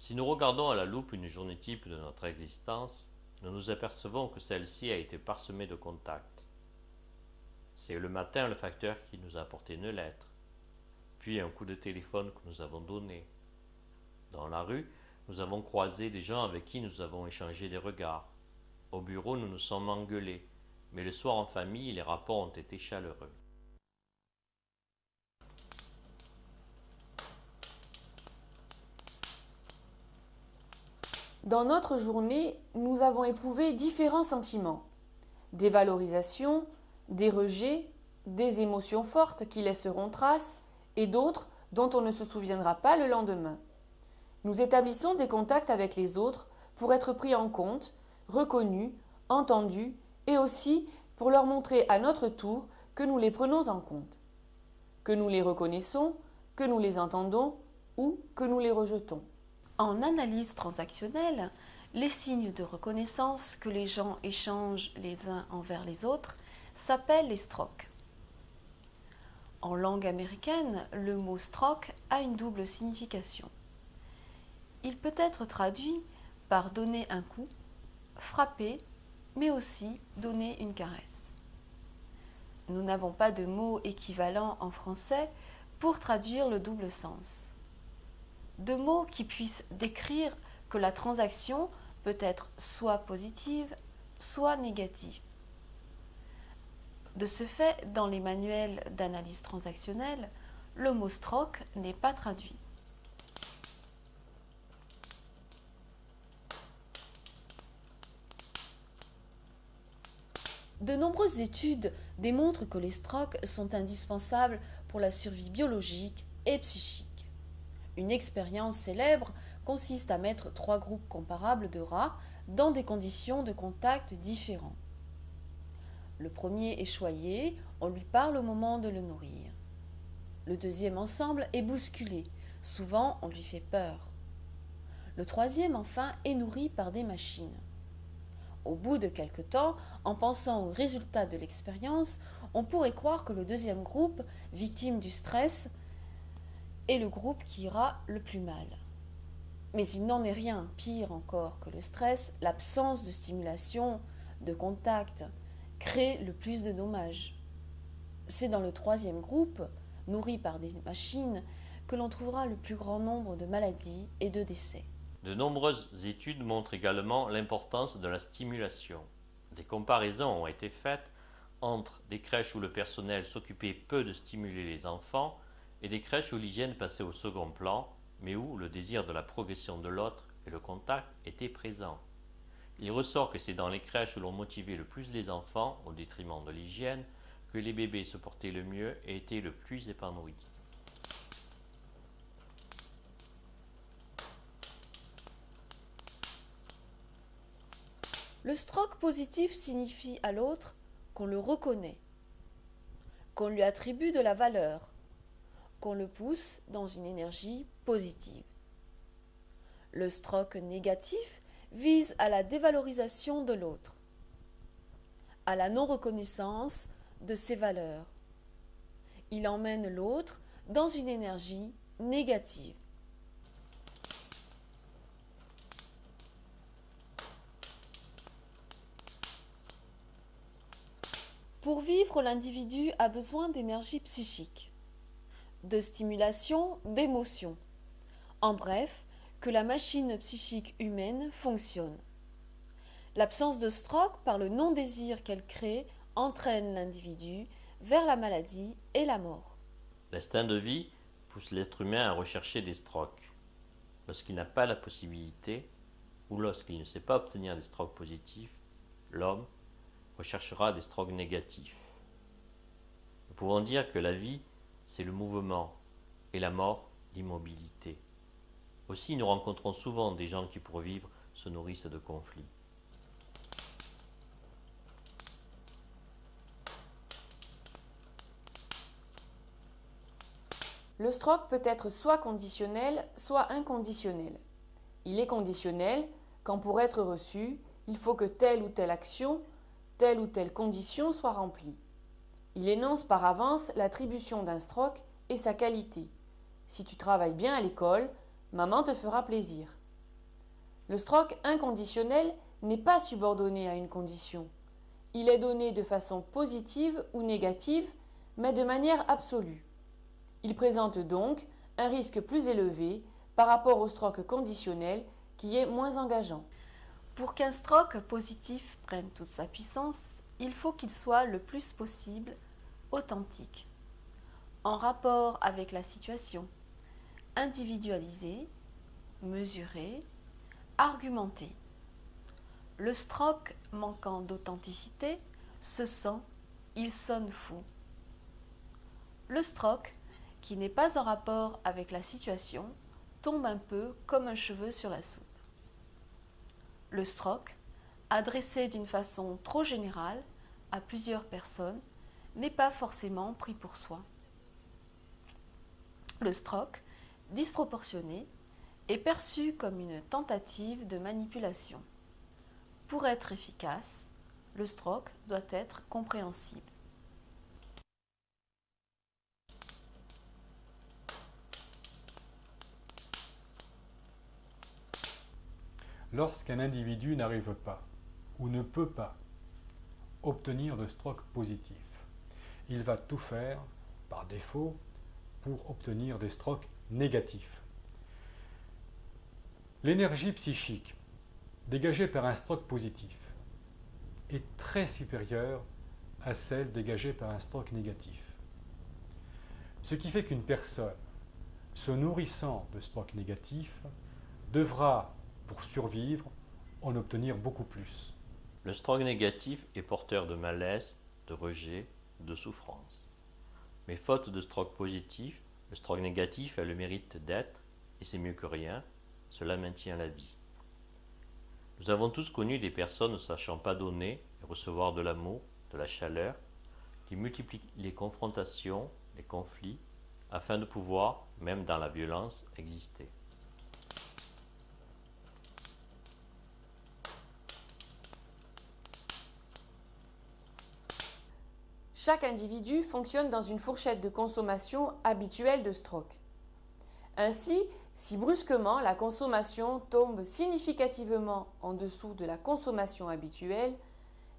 Si nous regardons à la loupe une journée type de notre existence, nous nous apercevons que celle-ci a été parsemée de contacts. C'est le matin le facteur qui nous a apporté une lettre, puis un coup de téléphone que nous avons donné. Dans la rue, nous avons croisé des gens avec qui nous avons échangé des regards. Au bureau, nous nous sommes engueulés, mais le soir en famille, les rapports ont été chaleureux. Dans notre journée, nous avons éprouvé différents sentiments. Des valorisations, des rejets, des émotions fortes qui laisseront trace et d'autres dont on ne se souviendra pas le lendemain. Nous établissons des contacts avec les autres pour être pris en compte, reconnus, entendus et aussi pour leur montrer à notre tour que nous les prenons en compte, que nous les reconnaissons, que nous les entendons ou que nous les rejetons. En analyse transactionnelle, les signes de reconnaissance que les gens échangent les uns envers les autres s'appellent les strokes. En langue américaine, le mot stroke a une double signification. Il peut être traduit par donner un coup, frapper, mais aussi donner une caresse. Nous n'avons pas de mot équivalent en français pour traduire le double sens. De mots qui puissent décrire que la transaction peut être soit positive, soit négative. De ce fait, dans les manuels d'analyse transactionnelle, le mot stroke n'est pas traduit. De nombreuses études démontrent que les strokes sont indispensables pour la survie biologique et psychique. Une expérience célèbre consiste à mettre 3 groupes comparables de rats dans des conditions de contact différents. Le premier est choyé, on lui parle au moment de le nourrir. Le deuxième ensemble est bousculé, souvent on lui fait peur. Le troisième enfin est nourri par des machines. Au bout de quelque temps, en pensant aux résultats de l'expérience, on pourrait croire que le deuxième groupe, victime du stress, est le groupe qui ira le plus mal. Mais il n'en est rien, pire encore que le stress, l'absence de stimulation, de contact, crée le plus de dommages. C'est dans le troisième groupe, nourri par des machines, que l'on trouvera le plus grand nombre de maladies et de décès. De nombreuses études montrent également l'importance de la stimulation. Des comparaisons ont été faites entre des crèches où le personnel s'occupait peu de stimuler les enfants et des crèches où l'hygiène passait au second plan, mais où le désir de la progression de l'autre et le contact étaient présents. Il ressort que c'est dans les crèches où l'on motivait le plus les enfants, au détriment de l'hygiène, que les bébés se portaient le mieux et étaient le plus épanouis. Le stroke positif signifie à l'autre qu'on le reconnaît, qu'on lui attribue de la valeur, qu'on le pousse dans une énergie positive. Le stroke négatif vise à la dévalorisation de l'autre, à la non-reconnaissance de ses valeurs. Il emmène l'autre dans une énergie négative. Pour vivre, l'individu a besoin d'énergie psychique, de stimulation, d'émotion. En bref, que la machine psychique humaine fonctionne. L'absence de stroke, par le non-désir qu'elle crée, entraîne l'individu vers la maladie et la mort. L'instinct de vie pousse l'être humain à rechercher des strokes. Lorsqu'il n'a pas la possibilité, ou lorsqu'il ne sait pas obtenir des strokes positifs, l'homme recherchera des strokes négatifs. Nous pouvons dire que la vie, c'est le mouvement, et la mort, l'immobilité. Aussi, nous rencontrons souvent des gens qui, pour vivre, se nourrissent de conflits. Le stroke peut être soit conditionnel, soit inconditionnel. Il est conditionnel quand pour être reçu, il faut que telle ou telle action, telle ou telle condition soit remplie. Il énonce par avance l'attribution d'un stroke et sa qualité. Si tu travailles bien à l'école, maman te fera plaisir. Le stroke inconditionnel n'est pas subordonné à une condition. Il est donné de façon positive ou négative, mais de manière absolue. Il présente donc un risque plus élevé par rapport au stroke conditionnel qui est moins engageant. Pour qu'un stroke positif prenne toute sa puissance, il faut qu'il soit le plus possible authentique, en rapport avec la situation, individualisé, mesuré, argumenté. Le stroke manquant d'authenticité se sent, il sonne fou. Le stroke, qui n'est pas en rapport avec la situation, tombe un peu comme un cheveu sur la soupe. Le stroke, adressé d'une façon trop générale à plusieurs personnes, n'est pas forcément pris pour soi. Le stroke, disproportionné, est perçu comme une tentative de manipulation. Pour être efficace, le stroke doit être compréhensible. Lorsqu'un individu n'arrive pas ou ne peut pas obtenir de stroke positif, il va tout faire par défaut pour obtenir des strokes négatifs. L'énergie psychique dégagée par un stroke positif est très supérieure à celle dégagée par un stroke négatif. Ce qui fait qu'une personne se nourrissant de stroke négatif devra, pour survivre, en obtenir beaucoup plus. Le stroke négatif est porteur de malaise, de rejet, de souffrance. Mais faute de stroke positif, le stroke négatif a le mérite d'être, et c'est mieux que rien, cela maintient la vie. Nous avons tous connu des personnes ne sachant pas donner et recevoir de l'amour, de la chaleur, qui multiplient les confrontations, les conflits, afin de pouvoir, même dans la violence, exister. Chaque individu fonctionne dans une fourchette de consommation habituelle de stroke. Ainsi, si brusquement la consommation tombe significativement en dessous de la consommation habituelle,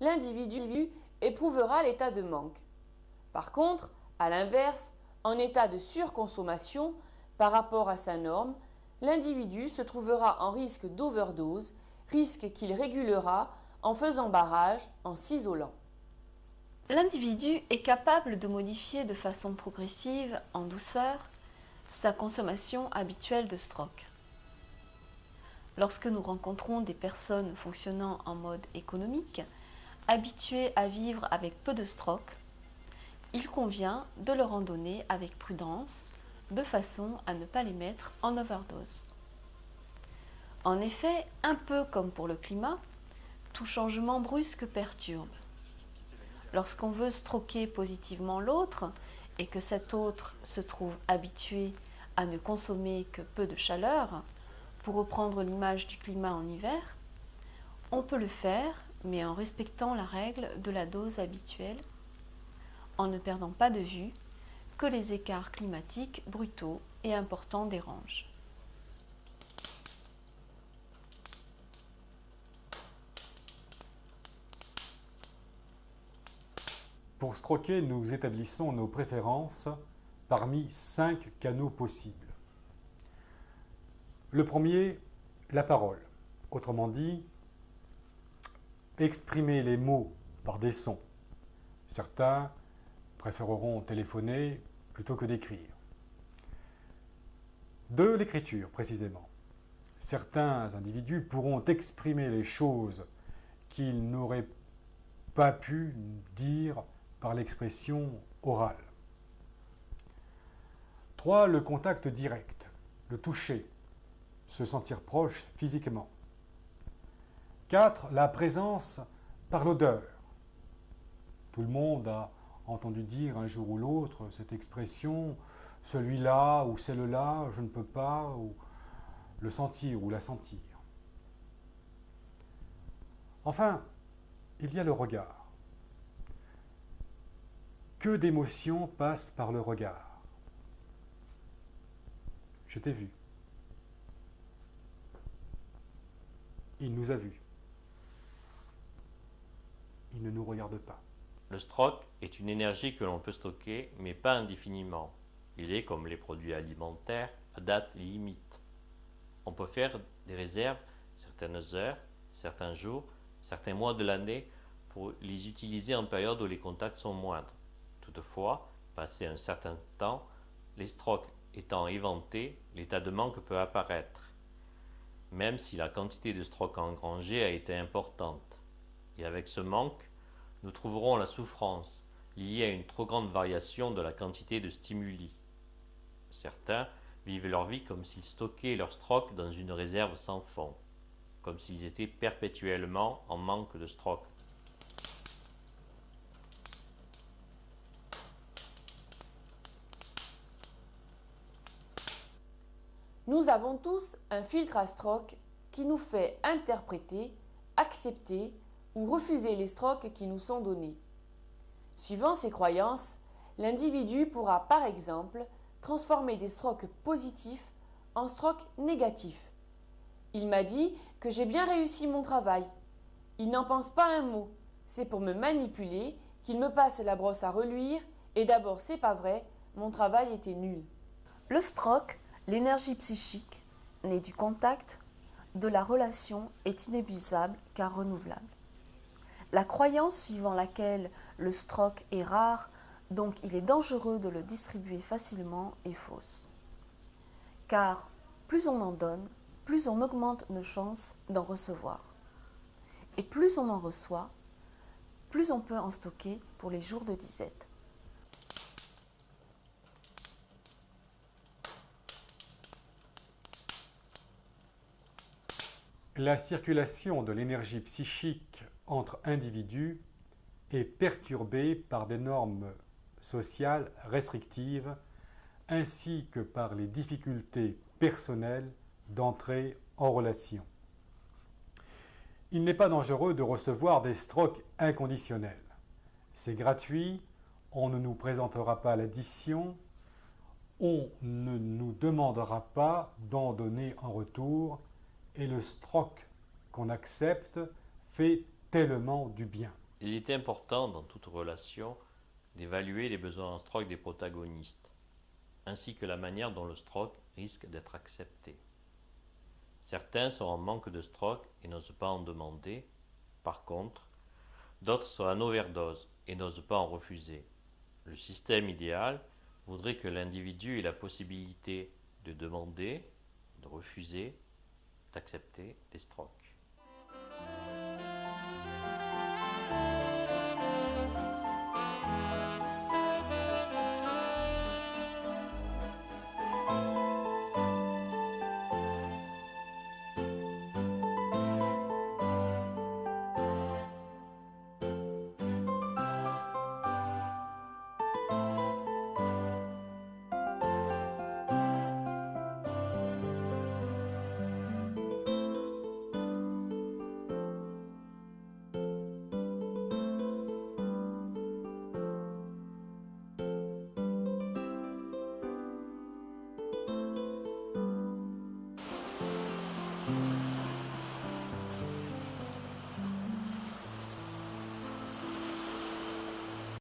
l'individu éprouvera l'état de manque. Par contre, à l'inverse, en état de surconsommation par rapport à sa norme, l'individu se trouvera en risque d'overdose, risque qu'il régulera en faisant barrage, en s'isolant. L'individu est capable de modifier de façon progressive, en douceur, sa consommation habituelle de stroke. Lorsque nous rencontrons des personnes fonctionnant en mode économique, habituées à vivre avec peu de stroke, il convient de leur en donner avec prudence, de façon à ne pas les mettre en overdose. En effet, un peu comme pour le climat, tout changement brusque perturbe. Lorsqu'on veut stroquer positivement l'autre et que cet autre se trouve habitué à ne consommer que peu de chaleur, pour reprendre l'image du climat en hiver, on peut le faire, mais en respectant la règle de la dose habituelle, en ne perdant pas de vue que les écarts climatiques brutaux et importants dérangent. Pour stroquer, nous établissons nos préférences parmi 5 canaux possibles. Le premier, la parole. Autrement dit, exprimer les mots par des sons. Certains préféreront téléphoner plutôt que d'écrire. 2, l'écriture, précisément. Certains individus pourront exprimer les choses qu'ils n'auraient pas pu dire par l'expression orale. 3, le contact direct, le toucher, se sentir proche physiquement. 4, la présence par l'odeur. Tout le monde a entendu dire un jour ou l'autre cette expression, celui-là ou celle-là, je ne peux pas, ou le sentir ou la sentir. Enfin, il y a le regard. Que d'émotions passent par le regard. Je t'ai vu. Il nous a vus. Il ne nous regarde pas. Le stock est une énergie que l'on peut stocker, mais pas indéfiniment. Il est, comme les produits alimentaires, à date limite. On peut faire des réserves certaines heures, certains jours, certains mois de l'année pour les utiliser en période où les contacts sont moindres. Toutefois, passé un certain temps, les stocks étant éventés, l'état de manque peut apparaître, même si la quantité de stock engrangée a été importante. Et avec ce manque, nous trouverons la souffrance liée à une trop grande variation de la quantité de stimuli. Certains vivent leur vie comme s'ils stockaient leur stock dans une réserve sans fond, comme s'ils étaient perpétuellement en manque de stock. Nous avons tous un filtre à stroke qui nous fait interpréter, accepter ou refuser les strokes qui nous sont donnés. Suivant ces croyances, l'individu pourra par exemple transformer des strokes positifs en strokes négatifs. Il m'a dit que j'ai bien réussi mon travail. Il n'en pense pas un mot. C'est pour me manipuler qu'il me passe la brosse à reluire et d'abord c'est pas vrai, mon travail était nul. Le stroke, l'énergie psychique, née du contact, de la relation, est inépuisable car renouvelable. La croyance suivant laquelle le stroke est rare, donc il est dangereux de le distribuer facilement, est fausse. Car plus on en donne, plus on augmente nos chances d'en recevoir. Et plus on en reçoit, plus on peut en stocker pour les jours de disette. La circulation de l'énergie psychique entre individus est perturbée par des normes sociales restrictives ainsi que par les difficultés personnelles d'entrer en relation. Il n'est pas dangereux de recevoir des strokes inconditionnels. C'est gratuit, on ne nous présentera pas l'addition, on ne nous demandera pas d'en donner en retour, et le stroke qu'on accepte fait tellement du bien. Il est important dans toute relation d'évaluer les besoins en stroke des protagonistes, ainsi que la manière dont le stroke risque d'être accepté. Certains sont en manque de stroke et n'osent pas en demander. Par contre, d'autres sont en overdose et n'osent pas en refuser. Le système idéal voudrait que l'individu ait la possibilité de demander, de refuser, d'accepter des strokes.